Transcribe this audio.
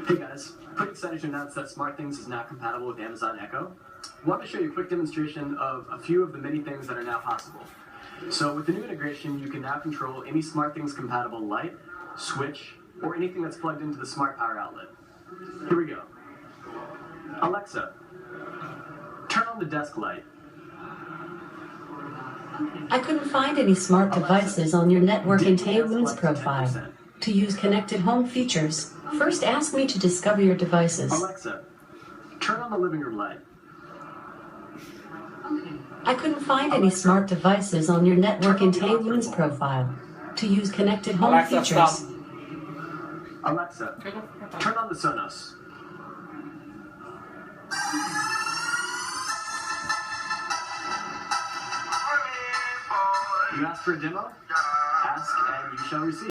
Hey guys, pretty excited to announce that SmartThings is now compatible with Amazon Echo. I want to show you a quick demonstration of a few of the many things that are now possible. So with the new integration, you can now control any SmartThings compatible light, switch, or anything that's plugged into the smart power outlet. Here we go. Alexa, turn on the desk light. I couldn't find any smart devices on your network entanglements profile. To use connected home features, first ask me to discover your devices. Alexa, turn on the living room light. I couldn't find any smart devices on your network entanglements profile. To use connected home Alexa, features. stop. Alexa, turn on the Sonos. You asked for a demo? Ask and you shall receive.